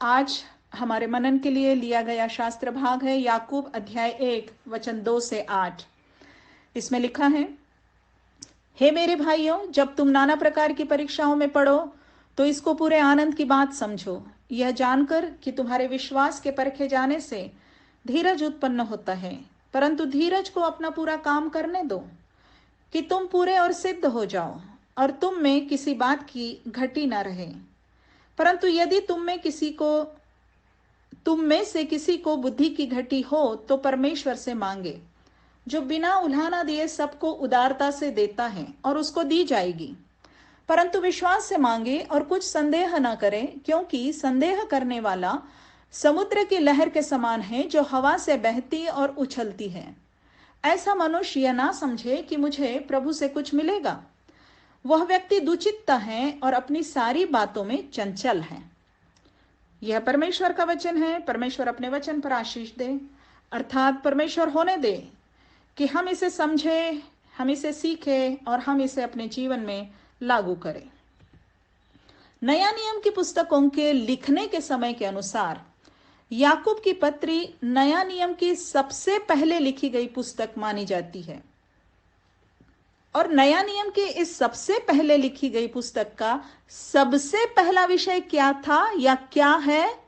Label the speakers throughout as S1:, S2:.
S1: आज हमारे मनन के लिए लिया गया शास्त्र भाग है याकूब अध्याय 1 वचन 2 से 8। इसमें लिखा है, हे मेरे भाइयों, जब तुम नाना प्रकार की परीक्षाओं में पड़ो तो इसको पूरे आनंद की बात समझो, यह जानकर कि तुम्हारे विश्वास के परखे जाने से धीरज उत्पन्न होता है। परंतु धीरज को अपना पूरा काम करने दो कि तुम पूरे और सिद्ध हो जाओ और तुम में किसी बात की घटी न रहे। परंतु यदि तुम में से किसी को बुद्धि की घटी हो तो परमेश्वर से मांगे, जो बिना उल्हाना दिए सबको उदारता से देता है और उसको दी जाएगी। परंतु विश्वास से मांगे और कुछ संदेह न करे, क्योंकि संदेह करने वाला समुद्र की लहर के समान है, जो हवा से बहती और उछलती है। ऐसा मनुष्य यह ना समझे कि मुझे प्रभु से कुछ मिलेगा। वह व्यक्ति दुचित्ता है और अपनी सारी बातों में चंचल है। यह परमेश्वर का वचन है। परमेश्वर अपने वचन पर आशीष दे, अर्थात परमेश्वर होने दे कि हम इसे समझे, हम इसे सीखें और हम इसे अपने जीवन में लागू करें। नया नियम की पुस्तकों के लिखने के समय के अनुसार याकूब की पत्री नया नियम की सबसे पहले लिखी गई पुस्तक मानी जाती है। और नया नियम की इस सबसे पहले लिखी गई पुस्तक का सबसे पहला विषय क्या था या क्या है?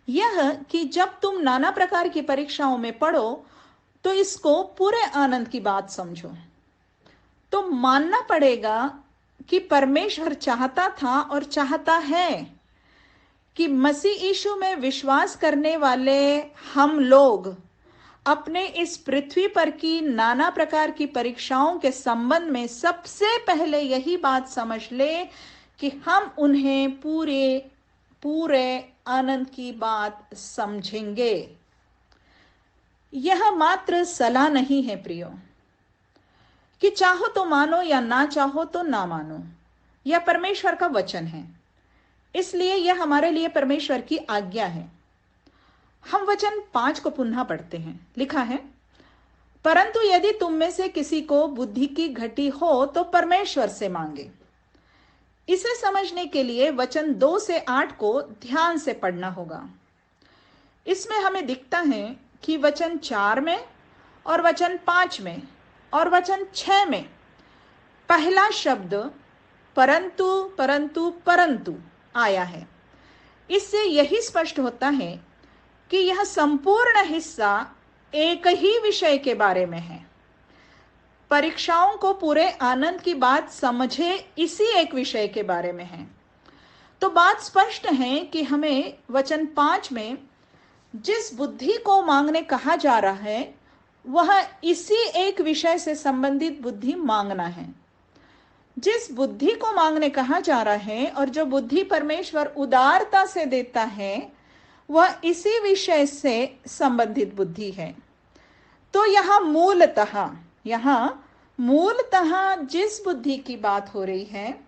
S1: यह कि जब तुम नाना प्रकार की परीक्षाओं में पड़ो तो इसको पूरे आनंद की बात समझो। तो मानना पड़ेगा कि परमेश्वर चाहता था और चाहता है कि मसीह यीशु में विश्वास करने वाले हम लोग अपने इस पृथ्वी पर की नाना प्रकार की परीक्षाओं के संबंध में सबसे पहले यही बात समझ ले कि हम उन्हें पूरे आनंद की बात समझेंगे। यह मात्र सलाह नहीं है प्रियो, कि चाहो तो मानो या ना चाहो तो ना मानो। यह परमेश्वर का वचन है, इसलिए यह हमारे लिए परमेश्वर की आज्ञा है। हम वचन 5 को पुनः पढ़ते हैं। लिखा है, परंतु यदि तुम में से किसी को बुद्धि की घटी हो तो परमेश्वर से मांगे। इसे समझने के लिए वचन 2 से 8 को ध्यान से पढ़ना होगा। इसमें हमें दिखता है कि वचन 4 में और वचन 5 में और वचन 6 में पहला शब्द परंतु परंतु परंतु आया है। इससे यही स्पष्ट होता है कि यह संपूर्ण हिस्सा एक ही विषय के बारे में है। परीक्षाओं को पूरे आनंद की बात समझे, इसी एक विषय के बारे में है। तो बात स्पष्ट है कि हमें वचन 5 में जिस बुद्धि को मांगने कहा जा रहा है वह इसी एक विषय से संबंधित बुद्धि मांगना है। जिस बुद्धि को मांगने कहा जा रहा है और जो बुद्धि परमेश्वर उदारता से देता है वह इसी विषय से संबंधित बुद्धि है। तो यहां मूलतः जिस बुद्धि की बात हो रही है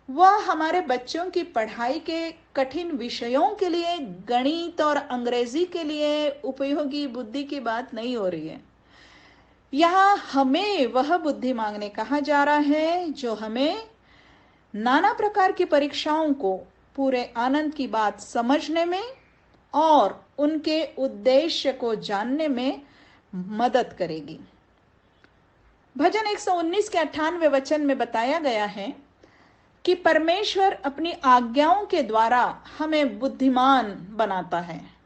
S1: वह हमारे बच्चों की पढ़ाई के कठिन विषयों के लिए, गणित और अंग्रेजी के लिए उपयोगी बुद्धि की बात नहीं हो रही है। यहां हमें वह बुद्धि मांगने कहा जा रहा है जो हमें नाना प्रकार की परीक्षाओं को पूरे आनंद की बात समझने में और उनके उद्देश्य को जानने में मदद करेगी। भजन 119 के 98वें वचन में बताया गया है कि परमेश्वर अपनी आज्ञाओं के द्वारा हमें बुद्धिमान बनाता है।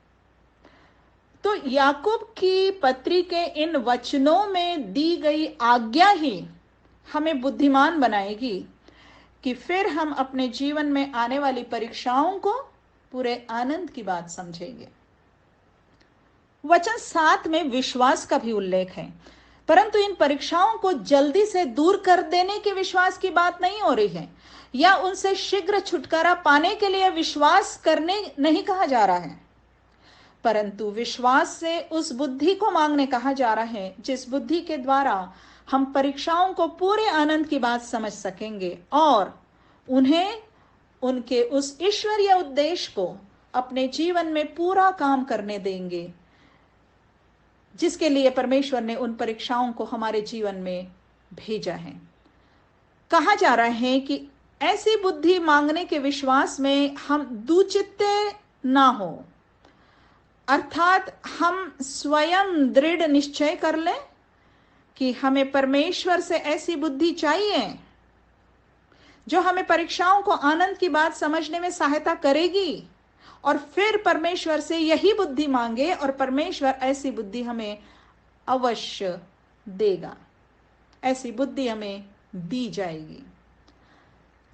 S1: तो याकूब की पत्री के इन वचनों में दी गई आज्ञा ही हमें बुद्धिमान बनाएगी कि फिर हम अपने जीवन में आने वाली परीक्षाओं को पूरे आनंद की बात समझेंगे। वचन 7 में विश्वास का भी उल्लेख है, परंतु इन परीक्षाओं को जल्दी से दूर कर देने के विश्वास की बात नहीं हो रही है, या उनसे शीघ्र छुटकारा पाने के लिए विश्वास करने नहीं कहा जा रहा है, परंतु विश्वास से उस बुद्धि को मांगने कहा जा रहा है जिस बुद्धि के द्वारा हम परीक्षाओं को पूरे आनंद की बात समझ सकेंगे और उन्हें उनके उस ईश्वरीय उद्देश्य को अपने जीवन में पूरा काम करने देंगे जिसके लिए परमेश्वर ने उन परीक्षाओं को हमारे जीवन में भेजा है। कहा जा रहा है कि ऐसी बुद्धि मांगने के विश्वास में हम दुचित्ते ना हो। अर्थात हम स्वयं दृढ़ निश्चय कर लें कि हमें परमेश्वर से ऐसी बुद्धि चाहिए जो हमें परीक्षाओं को आनंद की बात समझने में सहायता करेगी, और फिर परमेश्वर से यही बुद्धि मांगे और परमेश्वर ऐसी बुद्धि हमें अवश्य देगा, ऐसी बुद्धि हमें दी जाएगी।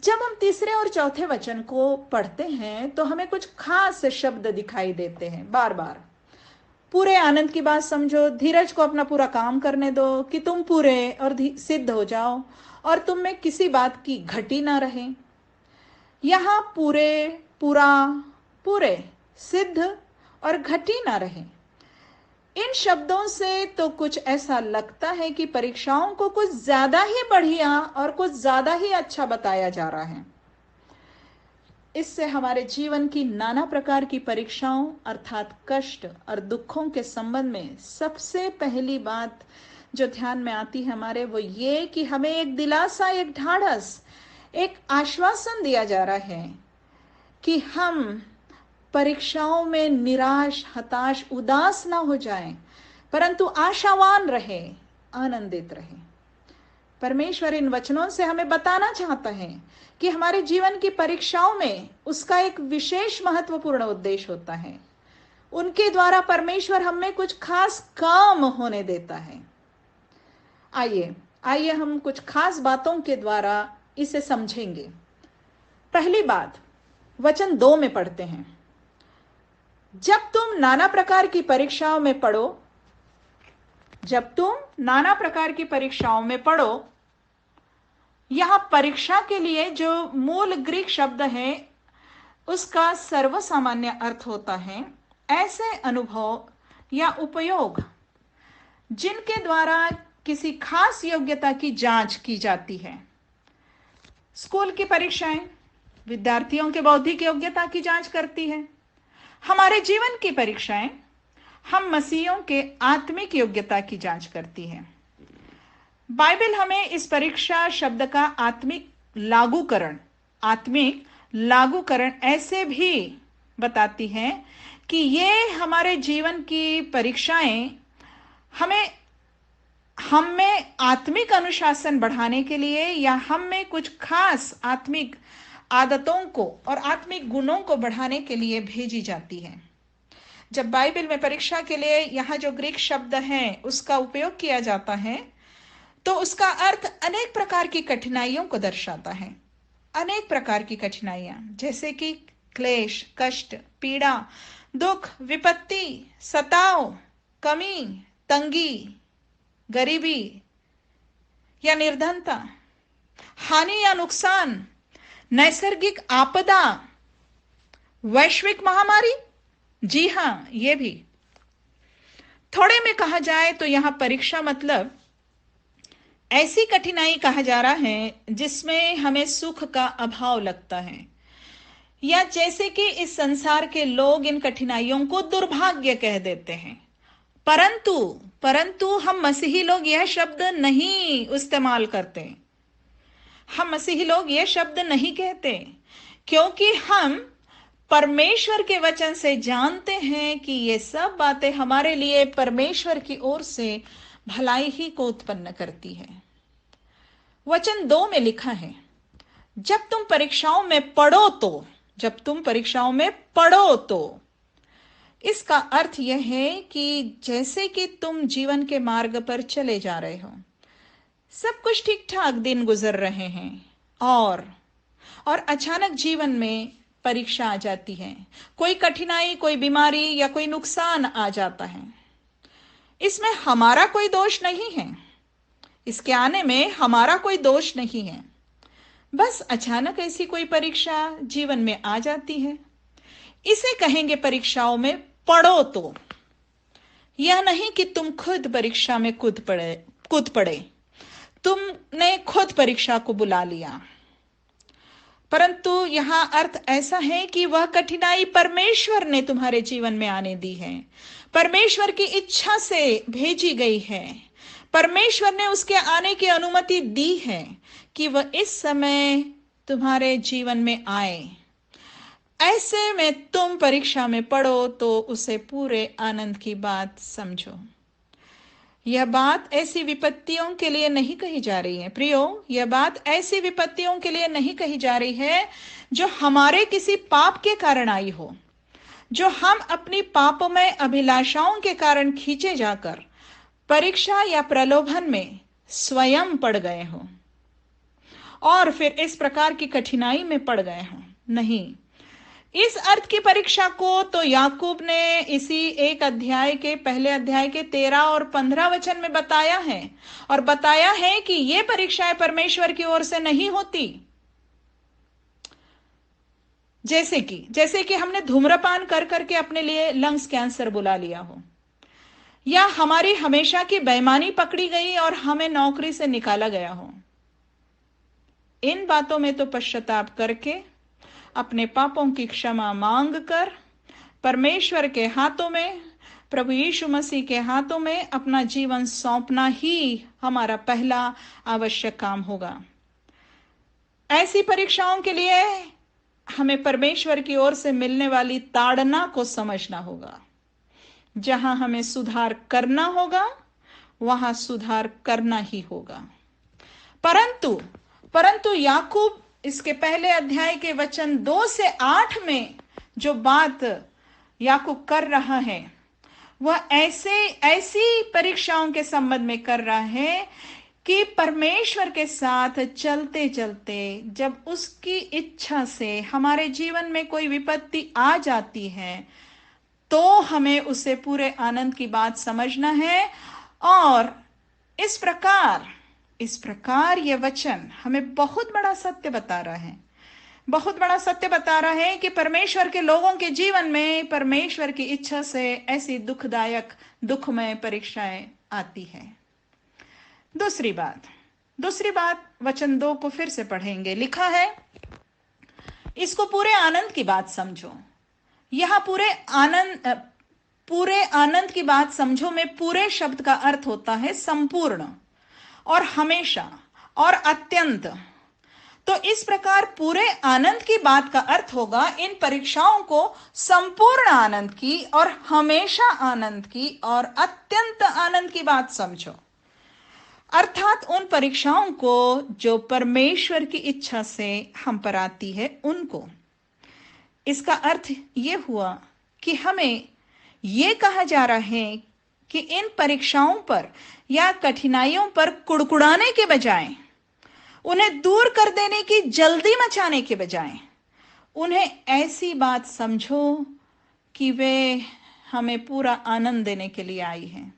S1: जब हम तीसरे और चौथे वचन को पढ़ते हैं तो हमें कुछ खास शब्द दिखाई देते हैं बार बार। पूरे आनंद की बात समझो, धीरज को अपना पूरा काम करने दो कि तुम पूरे और सिद्ध हो जाओ और तुम में किसी बात की घटी ना रहे। यहां पूरे, पूरा, पूरे, सिद्ध और घटी ना रहे, इन शब्दों से तो कुछ ऐसा लगता है कि परीक्षाओं को कुछ ज्यादा ही बढ़िया और कुछ ज्यादा ही अच्छा बताया जा रहा है। इससे हमारे जीवन की नाना प्रकार की परीक्षाओं अर्थात कष्ट और दुखों के संबंध में सबसे पहली बात जो ध्यान में आती है हमारे, वो ये कि हमें एक दिलासा, एक ढाढ़स, एक आश्वासन दिया जा रहा है कि हम परीक्षाओं में निराश, हताश, उदास ना हो जाएं, परंतु आशावान रहे, आनंदित रहे। परमेश्वर इन वचनों से हमें बताना चाहता है कि हमारे जीवन की परीक्षाओं में उसका एक विशेष महत्वपूर्ण उद्देश्य होता है। उनके द्वारा परमेश्वर हमें कुछ खास काम होने देता है। आइए हम कुछ खास बातों के द्वारा इसे समझेंगे। पहली बात वचन 2 में पढ़ते हैं, जब तुम नाना प्रकार की परीक्षाओं में पढ़ो, जब तुम नाना प्रकार की परीक्षाओं में पढ़ो, यहां परीक्षा के लिए जो मूल ग्रीक शब्द है उसका सर्वसामान्य अर्थ होता है ऐसे अनुभव या उपयोग जिनके द्वारा किसी खास योग्यता की जांच की जाती है। स्कूल की परीक्षाएं विद्यार्थियों के बौद्धिक योग्यता की जांच करती है। हमारे जीवन की परीक्षाएं हम मसीहियों के आत्मिक योग्यता की जांच करती है। बाइबल हमें इस परीक्षा शब्द का आत्मिक लागूकरण ऐसे भी बताती है कि ये हमारे जीवन की परीक्षाएं हम में आत्मिक अनुशासन बढ़ाने के लिए या हम में कुछ खास आत्मिक आदतों को और आत्मिक गुणों को बढ़ाने के लिए भेजी जाती है। जब बाइबल में परीक्षा के लिए यहाँ जो ग्रीक शब्द है उसका उपयोग किया जाता है तो उसका अर्थ अनेक प्रकार की कठिनाइयों को दर्शाता है। अनेक प्रकार की कठिनाइयां जैसे कि क्लेश, कष्ट, पीड़ा, दुख, विपत्ति, सताव, कमी, तंगी, गरीबी या निर्धनता, हानि या नुकसान, नैसर्गिक आपदा, वैश्विक महामारी। जी हां, ये भी। थोड़े में कहा जाए तो यहां परीक्षा मतलब ऐसी कठिनाई कहा जा रहा है जिसमें हमें सुख का अभाव लगता है, या जैसे कि इस संसार के लोग इन कठिनाइयों को दुर्भाग्य कह देते हैं। परंतु हम मसीही लोग यह शब्द नहीं इस्तेमाल करते। हम मसीही लोग यह शब्द नहीं कहते क्योंकि हम परमेश्वर के वचन से जानते हैं कि ये सब बातें हमारे लिए परमेश्वर की ओर से भलाई ही को उत्पन्न करती है। वचन 2 में लिखा है, जब तुम परीक्षाओं में पढ़ो तो इसका अर्थ यह है कि जैसे कि तुम जीवन के मार्ग पर चले जा रहे हो, सब कुछ ठीक ठाक दिन गुजर रहे हैं और अचानक जीवन में परीक्षा आ जाती है, कोई कठिनाई, कोई बीमारी या कोई नुकसान आ जाता है। इसमें हमारा कोई दोष नहीं है, इसके आने में हमारा कोई दोष नहीं है। बस अचानक ऐसी कोई परीक्षा जीवन में आ जाती है, इसे कहेंगे परीक्षाओं में पढ़ो तो। यह नहीं कि तुम खुद परीक्षा में कूद पड़े, तुमने खुद परीक्षा को बुला लिया, परंतु यहां अर्थ ऐसा है कि वह कठिनाई परमेश्वर ने तुम्हारे जीवन में आने दी है, परमेश्वर की इच्छा से भेजी गई है। परमेश्वर ने उसके आने की अनुमति दी है कि वह इस समय तुम्हारे जीवन में आए। ऐसे में तुम परीक्षा में पढ़ो तो उसे पूरे आनंद की बात समझो। यह बात ऐसी विपत्तियों के लिए नहीं कही जा रही है प्रियो, यह बात ऐसी विपत्तियों के लिए नहीं कही जा रही है जो हमारे किसी पाप के कारण आई हो, जो हम अपनी पापमय अभिलाषाओं के कारण खींचे जाकर परीक्षा या प्रलोभन में स्वयं पड़ गए हो और फिर इस प्रकार की कठिनाई में पड़ गए हो। नहीं, इस अर्थ की परीक्षा को तो याकूब ने इसी एक अध्याय के पहले अध्याय के 13 और 15 वचन में बताया है, और बताया है कि ये परीक्षाएं परमेश्वर की ओर से नहीं होती। जैसे कि हमने धूम्रपान कर करके अपने लिए लंग्स कैंसर बुला लिया हो, या हमारी हमेशा की बेईमानी पकड़ी गई और हमें नौकरी से निकाला गया हो। इन बातों में तो पश्चाताप करके, अपने पापों की क्षमा मांग कर, परमेश्वर के हाथों में, प्रभु यीशु मसीह के हाथों में अपना जीवन सौंपना ही हमारा पहला आवश्यक काम होगा। ऐसी परीक्षाओं के लिए हमें परमेश्वर की ओर से मिलने वाली ताड़ना को समझना होगा। जहां हमें सुधार करना होगा वहां सुधार करना ही होगा। परंतु याकूब इसके पहले अध्याय के वचन 2 से 8 में जो बात याकूब कर रहा है वह ऐसी परीक्षाओं के संबंध में कर रहा है कि परमेश्वर के साथ चलते चलते जब उसकी इच्छा से हमारे जीवन में कोई विपत्ति आ जाती है तो हमें उसे पूरे आनंद की बात समझना है। और इस प्रकार यह वचन हमें बहुत बड़ा सत्य बता रहा है, बहुत बड़ा सत्य बता रहा है कि परमेश्वर के लोगों के जीवन में परमेश्वर की इच्छा से ऐसी दुखदायक दुखमय परीक्षाएं आती है। दूसरी बात वचन 2 को फिर से पढ़ेंगे। लिखा है, इसको पूरे आनंद की बात समझो। यहां पूरे आनंद की बात समझो में पूरे शब्द का अर्थ होता है संपूर्ण और हमेशा और अत्यंत। तो इस प्रकार पूरे आनंद की बात का अर्थ होगा इन परीक्षाओं को संपूर्ण आनंद की और हमेशा आनंद की और अत्यंत आनंद की बात समझो। अर्थात उन परीक्षाओं को जो परमेश्वर की इच्छा से हम पर आती है उनको। इसका अर्थ यह हुआ कि हमें यह कहा जा रहा है कि इन परीक्षाओं पर या कठिनाइयों पर कुड़कुड़ाने के बजाय, उन्हें दूर कर देने की जल्दी मचाने के बजाय, उन्हें ऐसी बात समझो कि वे हमें पूरा आनंद देने के लिए आई हैं।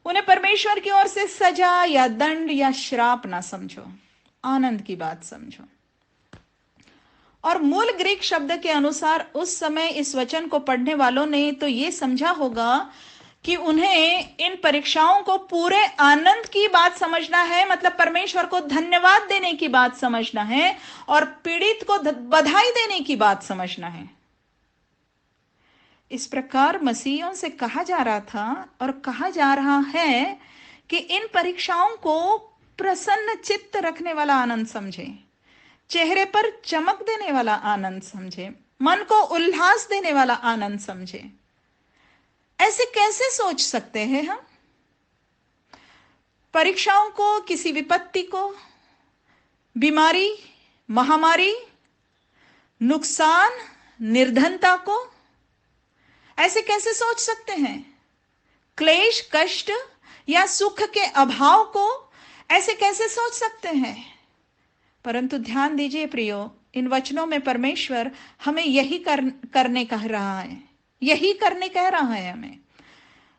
S1: उन्हें परमेश्वर की ओर से सजा या दंड या श्राप ना समझो, आनंद की बात समझो। और मूल ग्रीक शब्द के अनुसार उस समय इस वचन को पढ़ने वालों ने तो ये समझा होगा कि उन्हें इन परीक्षाओं को पूरे आनंद की बात समझना है, मतलब परमेश्वर को धन्यवाद देने की बात समझना है और पीड़ित को बधाई देने की बात समझना है। इस प्रकार मसीहियों से कहा जा रहा था और कहा जा रहा है कि इन परीक्षाओं को प्रसन्न चित्त रखने वाला आनंद समझे, चेहरे पर चमक देने वाला आनंद समझे, मन को उल्लास देने वाला आनंद समझे। ऐसे कैसे सोच सकते हैं हम? परीक्षाओं को, किसी विपत्ति को, बीमारी, महामारी, नुकसान, निर्धनता को ऐसे कैसे सोच सकते हैं? क्लेश, कष्ट या सुख के अभाव को ऐसे कैसे सोच सकते हैं? परंतु ध्यान दीजिए प्रियो, इन वचनों में परमेश्वर हमें यही करने कह रहा है, यही करने कह रहा है हमें।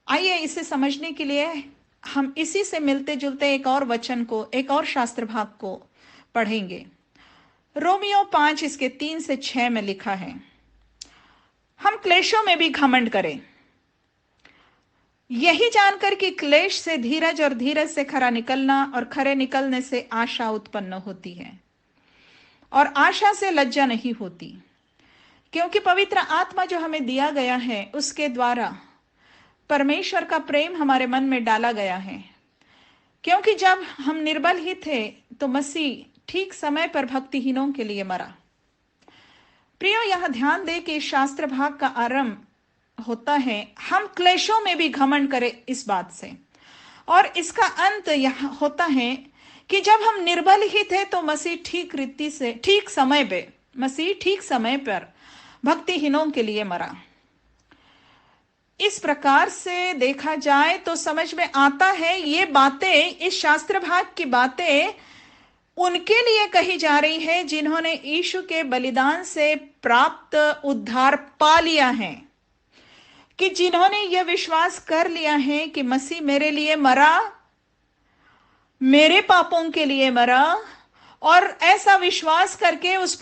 S1: आइए इसे समझने के लिए हम इसी से मिलते जुलते एक और वचन को, एक और शास्त्र भाग को पढ़ेंगे। रोमियो 5 इसके 3 से 6 में लिखा है, हम क्लेशों में भी घमंड करें, यही जानकर कि क्लेश से धीरज और धीरज से खरा निकलना और खरे निकलने से आशा उत्पन्न होती है, और आशा से लज्जा नहीं होती, क्योंकि पवित्र आत्मा जो हमें दिया गया है उसके द्वारा परमेश्वर का प्रेम हमारे मन में डाला गया है। क्योंकि जब हम निर्बल ही थे तो मसीह ठीक समय पर भक्तिहीनों के लिए मरा। प्रियो, यह ध्यान दे कि शास्त्र भाग का आरंभ होता है हम क्लेशों में भी घमंड करें इस बात से, और इसका अंत यह होता है कि जब हम निर्बल ही थे तो मसीह ठीक समय पर भक्तिहीनों के लिए मरा। इस प्रकार से देखा जाए तो समझ में आता है ये बातें, इस शास्त्र भाग की बातें उनके लिए कही जा रही है जिन्होंने यीशु के बलिदान से प्राप्त उद्धार पा लिया है, कि जिन्होंने यह विश्वास कर लिया है कि मसीह मेरे लिए मरा, मेरे पापों के लिए मरा, और ऐसा विश्वास करके उस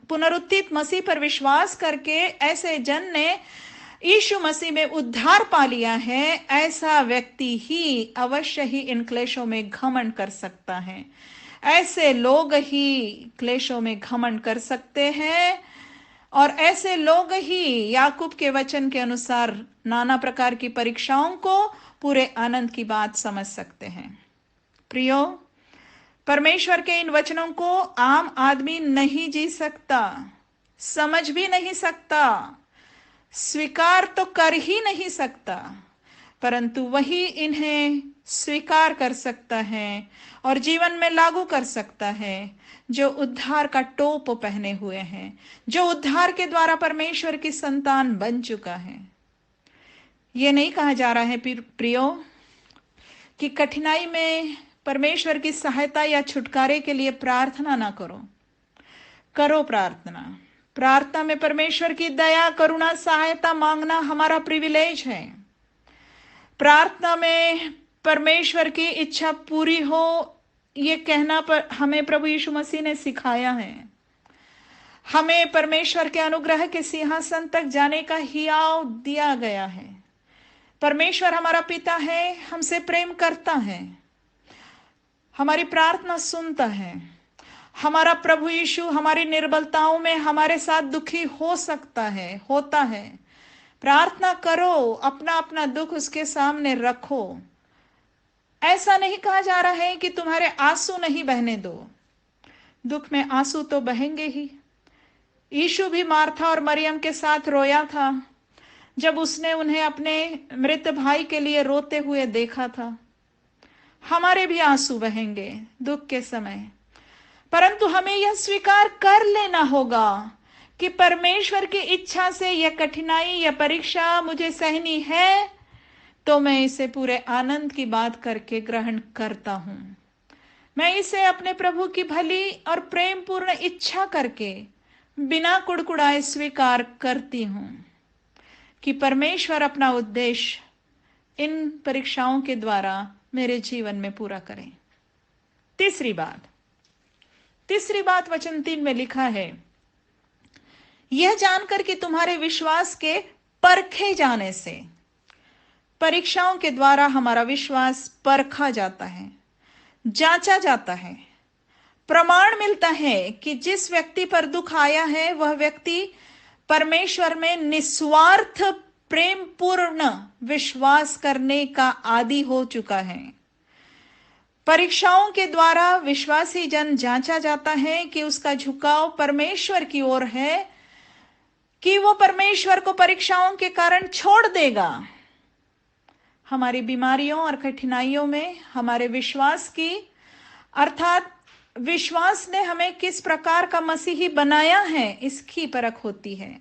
S1: पुनरुत्थित मसीह पर विश्वास करके ऐसे जन ने यीशु मसीह में उद्धार पा लिया है। ऐसा व्यक्ति ही अवश्य ही इन क्लेशों में घमंड कर सकता है। ऐसे लोग ही क्लेशों में घमंड कर सकते हैं, और ऐसे लोग ही याकूब के वचन के अनुसार नाना प्रकार की परीक्षाओं को पूरे आनंद की बात समझ सकते हैं। प्रियो, परमेश्वर के इन वचनों को आम आदमी नहीं जी सकता, समझ भी नहीं सकता, स्वीकार तो कर ही नहीं सकता, परंतु वही इन्हें स्वीकार कर सकता है और जीवन में लागू कर सकता है जो उद्धार का टोप पहने हुए हैं, जो उद्धार के द्वारा परमेश्वर की संतान बन चुका है। यह नहीं कहा जा रहा है प्रियो कि कठिनाई में परमेश्वर की सहायता या छुटकारे के लिए प्रार्थना ना करो। करो प्रार्थना। प्रार्थना में परमेश्वर की दया, करुणा, सहायता मांगना हमारा प्रिविलेज है। प्रार्थना में परमेश्वर की इच्छा पूरी हो, ये कहना पर हमें प्रभु यीशु मसीह ने सिखाया है। हमें परमेश्वर के अनुग्रह के सिंहासन तक जाने का हियाव दिया गया है। परमेश्वर हमारा पिता है, हमसे प्रेम करता है, हमारी प्रार्थना सुनता है। हमारा प्रभु यीशु हमारी निर्बलताओं में हमारे साथ दुखी हो सकता है, होता है। प्रार्थना करो, अपना अपना दुख उसके सामने रखो। ऐसा नहीं कहा जा रहा है कि तुम्हारे आंसू नहीं बहने दो, दुख में आंसू तो बहेंगे ही। यीशु भी मार्था और मरियम के साथ रोया था जब उसने उन्हें अपने मृत भाई के लिए रोते हुए देखा था। हमारे भी आंसू बहेंगे दुख के समय, परंतु हमें यह स्वीकार कर लेना होगा कि परमेश्वर की इच्छा से यह कठिनाई या परीक्षा मुझे सहनी है, तो मैं इसे पूरे आनंद की बात करके ग्रहण करता हूं। मैं इसे अपने प्रभु की भली और प्रेम पूर्ण इच्छा करके बिना कुड़कुड़ाए स्वीकार करती हूं कि परमेश्वर अपना उद्देश्य इन परीक्षाओं के द्वारा मेरे जीवन में पूरा करें। तीसरी बात वचन 3 में लिखा है, यह जानकर कि तुम्हारे विश्वास के परखे जाने से, परीक्षाओं के द्वारा हमारा विश्वास परखा जाता है, जांचा जाता है। प्रमाण मिलता है कि जिस व्यक्ति पर दुख आया है वह व्यक्ति परमेश्वर में निस्वार्थ प्रेम पूर्ण विश्वास करने का आदी हो चुका है। परीक्षाओं के द्वारा विश्वासी जन जांचा जाता है कि उसका झुकाव परमेश्वर की ओर है, कि वो परमेश्वर को परीक्षाओं के कारण छोड़ देगा। हमारी बीमारियों और कठिनाइयों में हमारे विश्वास की, अर्थात विश्वास ने हमें किस प्रकार का मसीही बनाया है, इसकी परख होती है।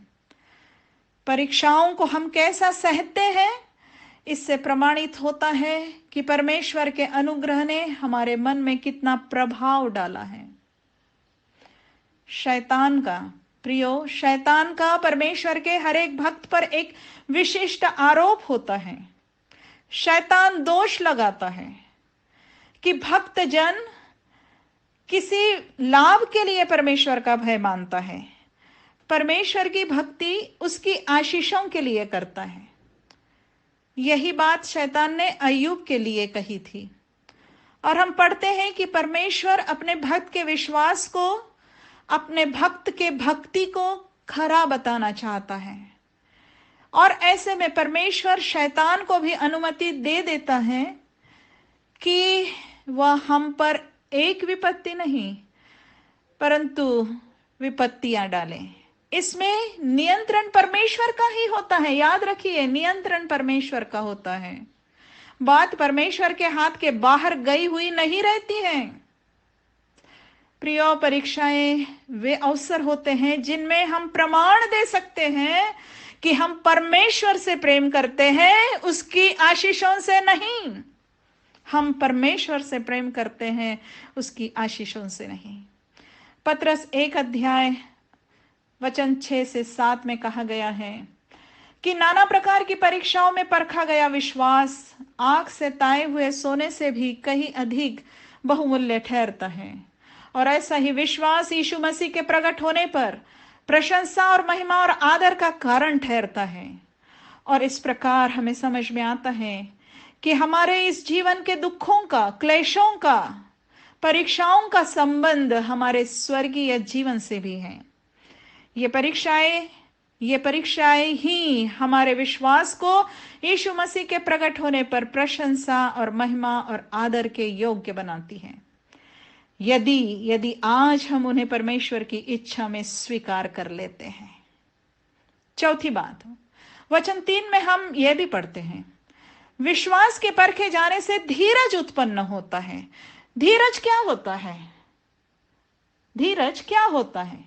S1: परीक्षाओं को हम कैसा सहते हैं, इससे प्रमाणित होता है कि परमेश्वर के अनुग्रह ने हमारे मन में कितना प्रभाव डाला है। शैतान का परमेश्वर के हर एक भक्त पर एक विशिष्ट आरोप होता है। शैतान दोष लगाता है कि भक्त जन किसी लाभ के लिए परमेश्वर का भय मानता है, परमेश्वर की भक्ति उसकी आशीषों के लिए करता है। यही बात शैतान ने अय्यूब के लिए कही थी, और हम पढ़ते हैं कि परमेश्वर अपने भक्त के विश्वास को, अपने भक्त के भक्ति को खरा बताना चाहता है, और ऐसे में परमेश्वर शैतान को भी अनुमति दे देता है कि वह हम पर एक विपत्ति नहीं परंतु विपत्तियां डालें। इसमें नियंत्रण परमेश्वर का ही होता है। याद रखिए, नियंत्रण परमेश्वर का होता है। बात परमेश्वर के हाथ के बाहर गई हुई नहीं रहती है। प्रियो, परीक्षाएं वे अवसर होते हैं जिनमें हम प्रमाण दे सकते हैं कि हम परमेश्वर से प्रेम करते हैं, उसकी आशीषों से नहीं। हम परमेश्वर से प्रेम करते हैं, उसकी आशीषों से नहीं। पत्रस 1 अध्याय वचन 6 से 7 में कहा गया है कि नाना प्रकार की परीक्षाओं में परखा गया विश्वास आग से ताए हुए सोने से भी कहीं अधिक बहुमूल्य ठहरता है। और ऐसा ही विश्वास यीशु मसीह के प्रकट होने पर प्रशंसा और महिमा और आदर का कारण ठहरता है। और इस प्रकार हमें समझ में आता है कि हमारे इस जीवन के दुखों का, क्लेशों का, परीक्षाओं का संबंध हमारे स्वर्गीय जीवन से भी है। ये परीक्षाएं ही हमारे विश्वास को यीशु मसीह के प्रकट होने पर प्रशंसा और महिमा और आदर के योग्य बनाती हैं, यदि आज हम उन्हें परमेश्वर की इच्छा में स्वीकार कर लेते हैं। चौथी बात, वचन 3 में हम यह भी पढ़ते हैं, विश्वास के परखे जाने से धीरज उत्पन्न होता है। धीरज क्या होता है? धीरज क्या होता है?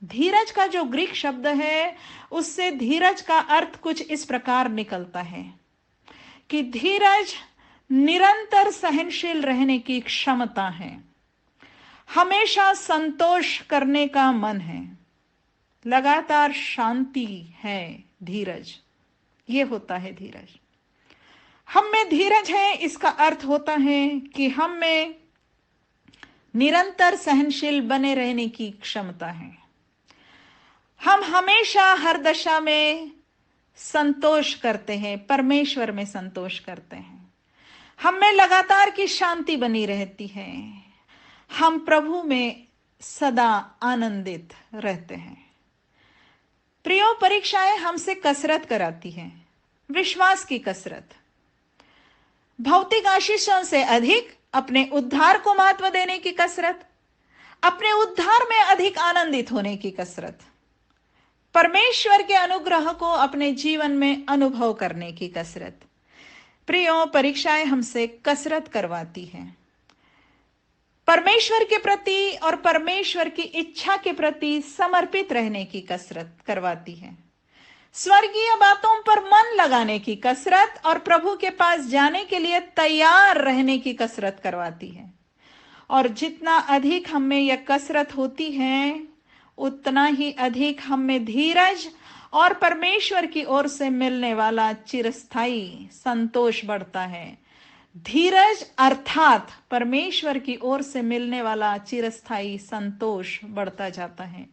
S1: धीरज का जो ग्रीक शब्द है, उससे धीरज का अर्थ कुछ इस प्रकार निकलता है कि धीरज निरंतर सहनशील रहने की क्षमता है, हमेशा संतोष करने का मन है, लगातार शांति है। धीरज, ये होता है धीरज। हम में धीरज है, इसका अर्थ होता है कि हम में निरंतर सहनशील बने रहने की क्षमता है। हम हमेशा हर दशा में संतोष करते हैं, परमेश्वर में संतोष करते हैं। हम में लगातार की शांति बनी रहती है। हम प्रभु में सदा आनंदित रहते हैं। प्रियो, परीक्षाएं हमसे कसरत कराती हैं, विश्वास की कसरत। भौतिक आशीषों से अधिक अपने उद्धार को महत्व देने की कसरत, अपने उद्धार में अधिक आनंदित होने की कसरत, परमेश्वर के अनुग्रह को अपने जीवन में अनुभव करने की कसरत। प्रियो, परीक्षाएं हमसे कसरत करवाती हैं, परमेश्वर के प्रति और परमेश्वर की इच्छा के प्रति समर्पित रहने की कसरत करवाती है, स्वर्गीय बातों पर मन लगाने की कसरत और प्रभु के पास जाने के लिए तैयार रहने की कसरत करवाती है। और जितना अधिक हम में यह कसरत होती है, उतना ही अधिक हम में धीरज और परमेश्वर की ओर से मिलने वाला चिरस्थायी संतोष बढ़ता है। धीरज अर्थात परमेश्वर की ओर से मिलने वाला चिरस्थायी संतोष बढ़ता जाता है।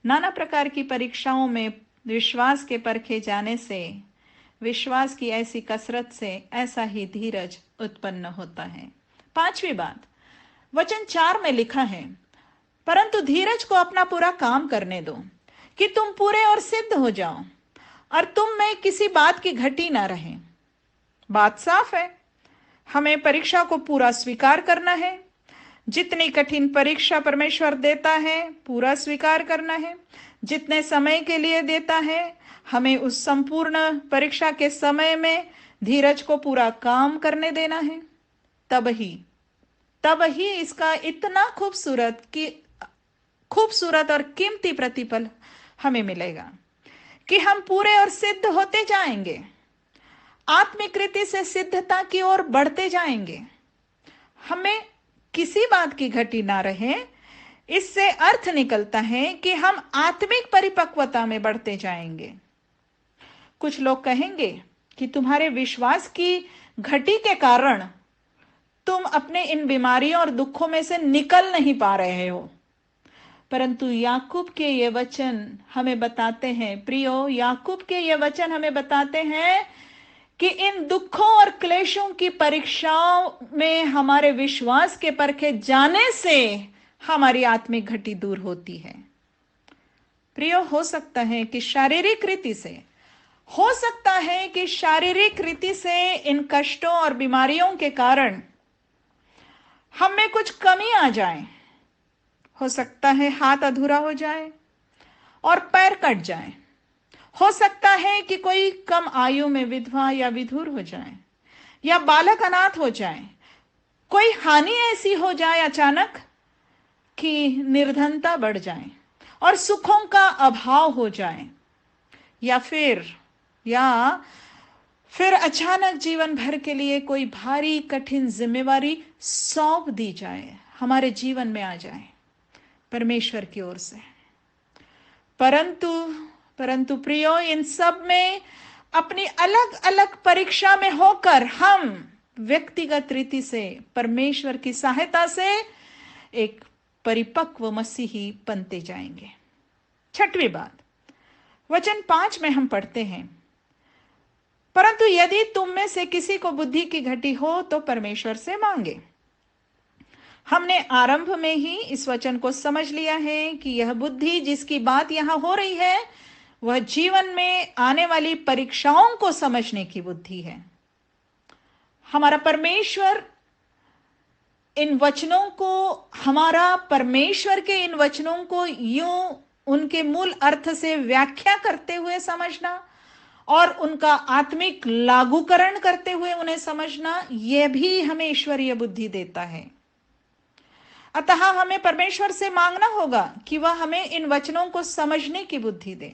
S1: नाना प्रकार की परीक्षाओं में विश्वास के परखे जाने से, विश्वास की ऐसी कसरत से ऐसा ही धीरज उत्पन्न होता है। पांचवी बात, वचन 4 में लिखा है, परंतु धीरज को अपना पूरा काम करने दो कि तुम पूरे और सिद्ध हो जाओ और तुम में किसी बात की घटी ना रहे। बात साफ है, हमें परीक्षा को पूरा स्वीकार करना है। जितनी कठिन परीक्षा परमेश्वर देता है, पूरा स्वीकार करना है। जितने समय के लिए देता है, हमें उस संपूर्ण परीक्षा के समय में धीरज को पूरा काम करने देना है। तब ही इसका इतना खूबसूरत और कीमती प्रतिफल हमें मिलेगा कि हम पूरे और सिद्ध होते जाएंगे, आत्मिक रीति से सिद्धता की ओर बढ़ते जाएंगे। हमें किसी बात की घटी ना रहे। इससे अर्थ निकलता है कि हम आत्मिक परिपक्वता में बढ़ते जाएंगे। कुछ लोग कहेंगे कि तुम्हारे विश्वास की घटी के कारण तुम अपने इन बीमारियों और दुखों में से निकल नहीं पा रहे हो। परंतु याकूब के ये वचन हमें बताते हैं, प्रियो, याकूब के ये वचन हमें बताते हैं कि इन दुखों और क्लेशों की परीक्षाओं में हमारे विश्वास के परखे जाने से हमारी आत्मिक घटी दूर होती है। प्रियो, हो सकता है कि शारीरिक रीति से इन कष्टों और बीमारियों के कारण हम में कुछ कमी आ जाए, हो सकता है हाथ अधूरा हो जाए और पैर कट जाए। हो सकता है कि कोई कम आयु में विधवा या विधुर हो जाए या बालक अनाथ हो जाए। कोई हानि ऐसी हो जाए अचानक कि निर्धनता बढ़ जाए और सुखों का अभाव हो जाए, या फिर अचानक जीवन भर के लिए कोई भारी कठिन जिम्मेवारी सौंप दी जाए, हमारे जीवन में आ जाए परमेश्वर की ओर से। परंतु परंतु प्रियो, इन सब में अपनी अलग अलग परीक्षा में होकर हम व्यक्तिगत रीति से परमेश्वर की सहायता से एक परिपक्व मसीही बनते जाएंगे। छठवीं बात, वचन 5 में हम पढ़ते हैं, परंतु यदि तुम में से किसी को बुद्धि की घटी हो तो परमेश्वर से मांगे। हमने आरंभ में ही इस वचन को समझ लिया है कि यह बुद्धि जिसकी बात यहां हो रही है वह जीवन में आने वाली परीक्षाओं को समझने की बुद्धि है। हमारा परमेश्वर इन वचनों को यूं उनके मूल अर्थ से व्याख्या करते हुए समझना और उनका आत्मिक लागूकरण करते हुए उन्हें समझना, यह भी हमें ईश्वरीय बुद्धि देता है। अतः हमें परमेश्वर से मांगना होगा कि वह हमें इन वचनों को समझने की बुद्धि दे।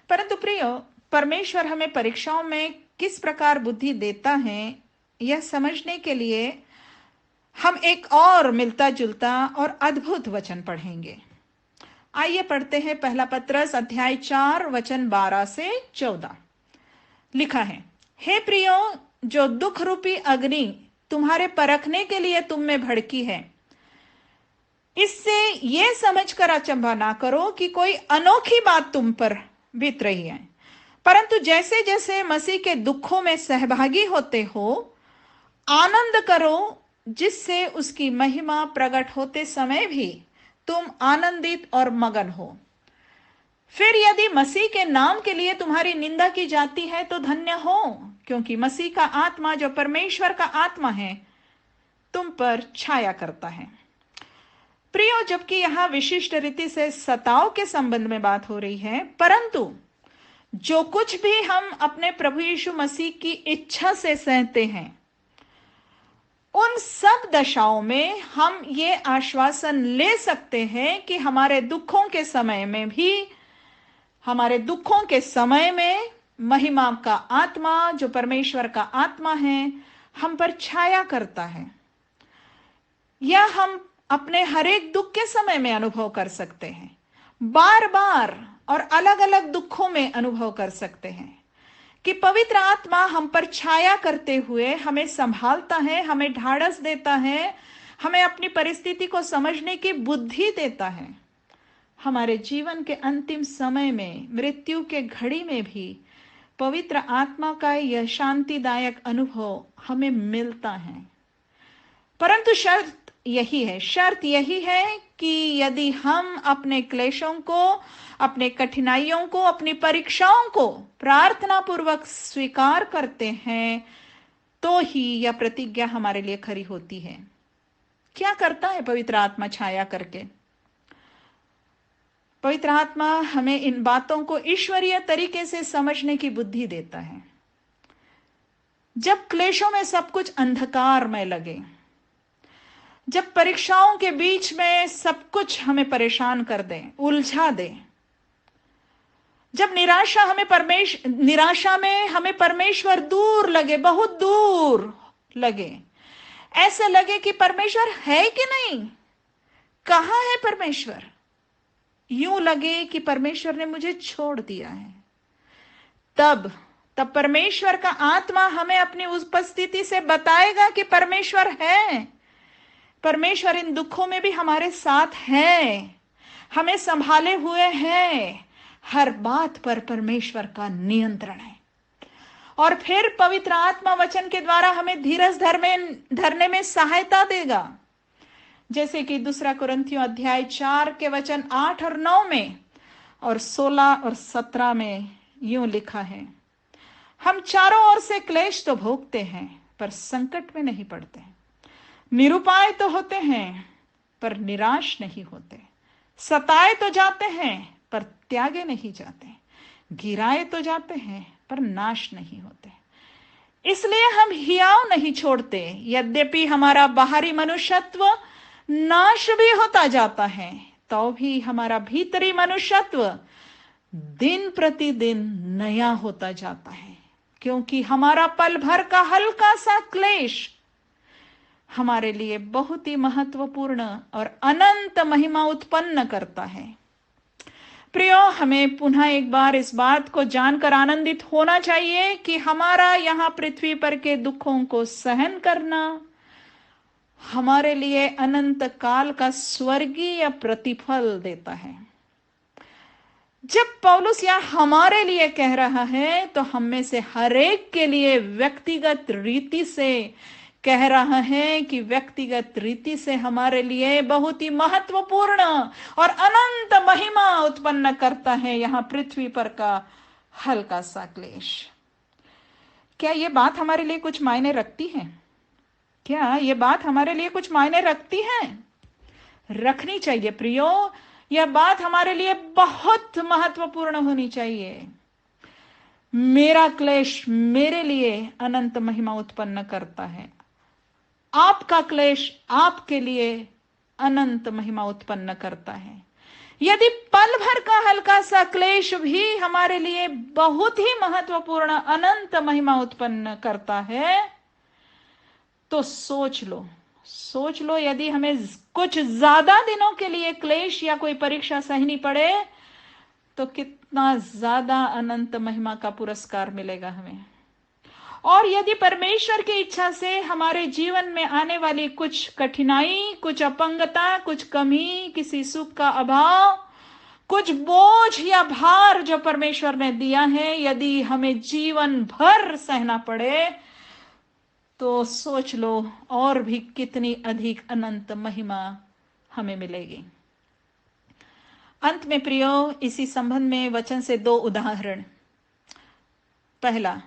S1: परंतु प्रियो, परमेश्वर हमें परीक्षाओं में किस प्रकार बुद्धि देता है, यह समझने के लिए हम एक और मिलता जुलता और अद्भुत वचन पढ़ेंगे। आइए पढ़ते हैं पहला पत्रस अध्याय 4 वचन 12 से 14। लिखा है, हे प्रियो, जो दुख रूपी अग्नि तुम्हारे परखने के लिए तुम में भड़की है, इससे यह समझकर अचंभा ना करो कि कोई अनोखी बात तुम पर बीत रही है, परंतु जैसे जैसे मसीह के दुखों में सहभागी होते हो आनंद करो, जिससे उसकी महिमा प्रकट होते समय भी तुम आनंदित और मगन हो। फिर यदि मसीह के नाम के लिए तुम्हारी निंदा की जाती है तो धन्य हो, क्योंकि मसीह का आत्मा, जो परमेश्वर का आत्मा है, तुम पर छाया करता है। प्रियो, जबकि यहां विशिष्ट रीति से सताव के संबंध में बात हो रही है, परंतु जो कुछ भी हम अपने प्रभु यीशु मसीह की इच्छा से सहते हैं, उन सब दशाओं में हम ये आश्वासन ले सकते हैं कि हमारे दुखों के समय में महिमा का आत्मा, जो परमेश्वर का आत्मा है, हम पर छाया करता है। यह हम अपने हर एक दुख के समय में अनुभव कर सकते हैं, बार बार और अलग अलग दुखों में अनुभव कर सकते हैं कि पवित्र आत्मा हम पर छाया करते हुए हमें संभालता है, हमें ढाढ़स देता है, हमें अपनी परिस्थिति को समझने की बुद्धि देता है। हमारे जीवन के अंतिम समय में, मृत्यु के घड़ी में भी पवित्र आत्मा का यह शांतिदायक अनुभव हमें मिलता है। परंतु शर्त यही है कि यदि हम अपने क्लेशों को, अपने कठिनाइयों को, अपनी परीक्षाओं को प्रार्थना पूर्वक स्वीकार करते हैं तो ही यह प्रतिज्ञा हमारे लिए खरी होती है। क्या करता है पवित्र आत्मा छाया करके? पवित्र आत्मा हमें इन बातों को ईश्वरीय तरीके से समझने की बुद्धि देता है। जब क्लेशों में सब कुछ अंधकारमय लगे, जब परीक्षाओं के बीच में सब कुछ हमें परेशान कर दे, उलझा दे, जब निराशा में हमें परमेश्वर दूर लगे, बहुत दूर लगे, ऐसे लगे कि परमेश्वर है कि नहीं, कहां है परमेश्वर, यूं लगे कि परमेश्वर ने मुझे छोड़ दिया है, तब परमेश्वर का आत्मा हमें अपनी उपस्थिति से बताएगा कि परमेश्वर है, परमेश्वर इन दुखों में भी हमारे साथ है, हमें संभाले हुए हैं, हर बात पर परमेश्वर का नियंत्रण है। और फिर पवित्र आत्मा वचन के द्वारा हमें धीरज धरने में सहायता देगा, जैसे कि 2 कुरिन्थियों अध्याय 4 के वचन 8 और 9 में और 16 और 17 में यूं लिखा है, हम चारों ओर से क्लेश तो भोगते हैं पर संकट में नहीं पड़ते, निरुपाय तो होते हैं पर निराश नहीं होते, सताए तो जाते हैं पर त्यागे नहीं जाते, गिराए तो जाते हैं पर नाश नहीं होते। इसलिए हम हियाव नहीं छोड़ते। यद्यपि हमारा बाहरी मनुष्यत्व नाश भी होता जाता है, तो भी हमारा भीतरी मनुष्यत्व दिन प्रतिदिन नया होता जाता है, क्योंकि हमारा पल भर का हल्का सा क्लेश हमारे लिए बहुत ही महत्वपूर्ण और अनंत महिमा उत्पन्न करता है। प्रियो, हमें पुनः एक बार इस बात को जानकर आनंदित होना चाहिए कि हमारा यहाँ पृथ्वी पर के दुखों को सहन करना हमारे लिए अनंत काल का स्वर्गीय प्रतिफल देता है। जब पौलुस यहाँ हमारे लिए कह रहा है तो हम में से हर एक के लिए व्यक्तिगत रीति से कह रहा है कि व्यक्तिगत रीति से हमारे लिए बहुत ही महत्वपूर्ण और अनंत महिमा उत्पन्न करता है यहाँ पृथ्वी पर का हल्का सा क्लेश। क्या ये बात हमारे लिए कुछ मायने रखती है? क्या ये बात हमारे लिए कुछ मायने रखती है? रखनी चाहिए प्रियो। यह बात हमारे लिए बहुत महत्वपूर्ण होनी चाहिए। मेरा क्लेश मेरे लिए अनंत महिमा उत्पन्न करता है, आपका क्लेश आपके लिए अनंत महिमा उत्पन्न करता है। यदि पल भर का हल्का सा क्लेश भी हमारे लिए बहुत ही महत्वपूर्ण अनंत महिमा उत्पन्न करता है, तो सोच लो यदि हमें कुछ ज्यादा दिनों के लिए क्लेश या कोई परीक्षा सहनी पड़े तो कितना ज्यादा अनंत महिमा का पुरस्कार मिलेगा हमें। और यदि परमेश्वर की इच्छा से हमारे जीवन में आने वाली कुछ कठिनाई, कुछ अपंगता, कुछ कमी, किसी सुख का अभाव, कुछ बोझ या भार जो परमेश्वर ने दिया है, यदि हमें जीवन भर सहना पड़े तो सोच लो और भी कितनी अधिक अनंत महिमा हमें मिलेगी। अंत में प्रियो, इसी संबंध में वचन से 2 उदाहरण। पहला,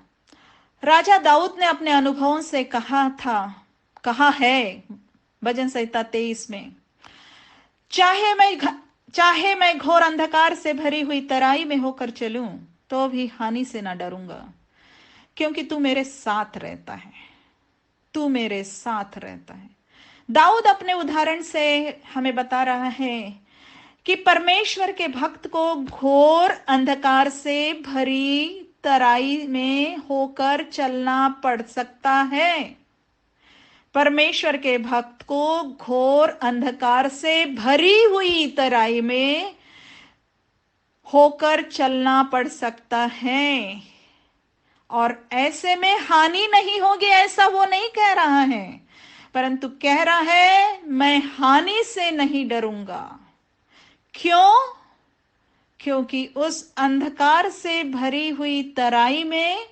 S1: राजा दाऊद ने अपने अनुभवों से कहा है भजन संहिता 23 में, चाहे मैं घोर अंधकार से भरी हुई तराई में होकर चलूं तो भी हानि से ना डरूंगा, क्योंकि तू मेरे साथ रहता है, तू मेरे साथ रहता है। दाऊद अपने उदाहरण से हमें बता रहा है कि परमेश्वर के भक्त को घोर अंधकार से भरी तराई में होकर चलना पड़ सकता है। परमेश्वर के भक्त को घोर अंधकार से भरी हुई तराई में होकर चलना पड़ सकता है, और ऐसे में हानि नहीं होगी ऐसा वो नहीं कह रहा है, परंतु कह रहा है मैं हानि से नहीं डरूंगा। क्यों? क्योंकि उस अंधकार से भरी हुई तराई में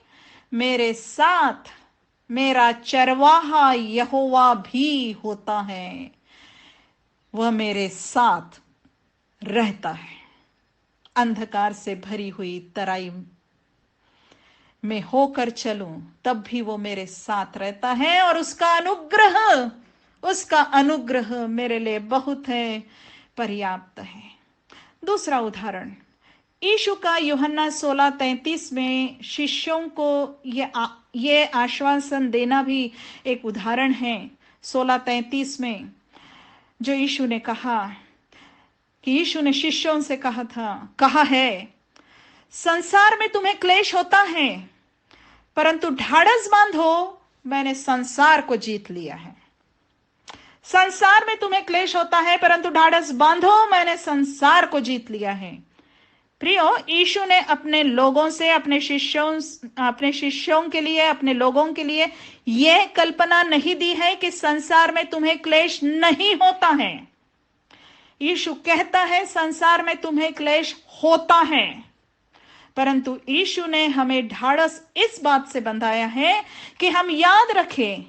S1: मेरे साथ मेरा चरवाहा यहोवा भी होता है, वह मेरे साथ रहता है। अंधकार से भरी हुई तराई में होकर चलूं तब भी वो मेरे साथ रहता है, और उसका अनुग्रह मेरे लिए बहुत है, पर्याप्त है। दूसरा उदाहरण, यीशु का यूहन्ना 16:33 में शिष्यों को ये आश्वासन देना भी एक उदाहरण है। 16:33 में जो यीशु ने कहा कि यीशु ने शिष्यों से कहा है, संसार में तुम्हें क्लेश होता है, परंतु ढाढ़स बांधो, मैंने संसार को जीत लिया है। संसार में तुम्हें क्लेश होता है, परंतु ढाढ़स बांधो, मैंने संसार को जीत लिया है। प्रियो, यीशु ने अपने लोगों से, अपने शिष्यों के लिए, अपने लोगों के लिए यह कल्पना नहीं दी है कि संसार में तुम्हें क्लेश नहीं होता है। यीशु कहता है संसार में तुम्हें क्लेश होता है, परंतु यीशु ने हमें ढाढ़स इस बात से बंधाया है कि हम याद रखें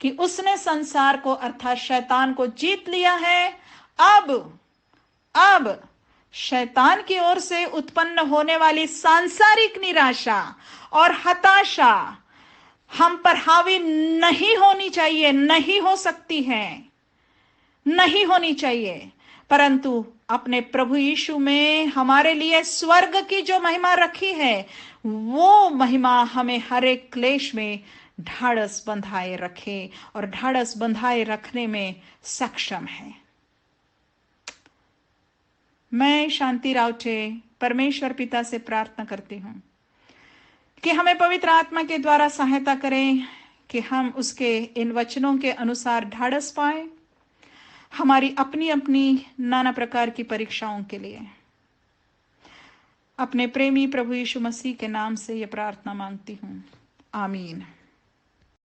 S1: कि उसने संसार को अर्थात शैतान को जीत लिया है। अब शैतान की ओर से उत्पन्न होने वाली सांसारिक निराशा और हताशा हम पर हावी नहीं होनी चाहिए, नहीं हो सकती है। नहीं होनी चाहिए, परंतु अपने प्रभु यीशु में हमारे लिए स्वर्ग की जो महिमा रखी है, वो महिमा हमें हर एक क्लेश में ढाढ़स बंधाए रखे और ढाढ़स बंधाए रखने में सक्षम है। मैं शांति रावटे परमेश्वर पिता से प्रार्थना करती हूं कि हमें पवित्र आत्मा के द्वारा सहायता करें कि हम उसके इन वचनों के अनुसार ढाढ़स पाए हमारी अपनी अपनी नाना प्रकार की परीक्षाओं के लिए। अपने प्रेमी प्रभु यीशु मसीह के नाम से यह प्रार्थना मांगती हूं, आमीन।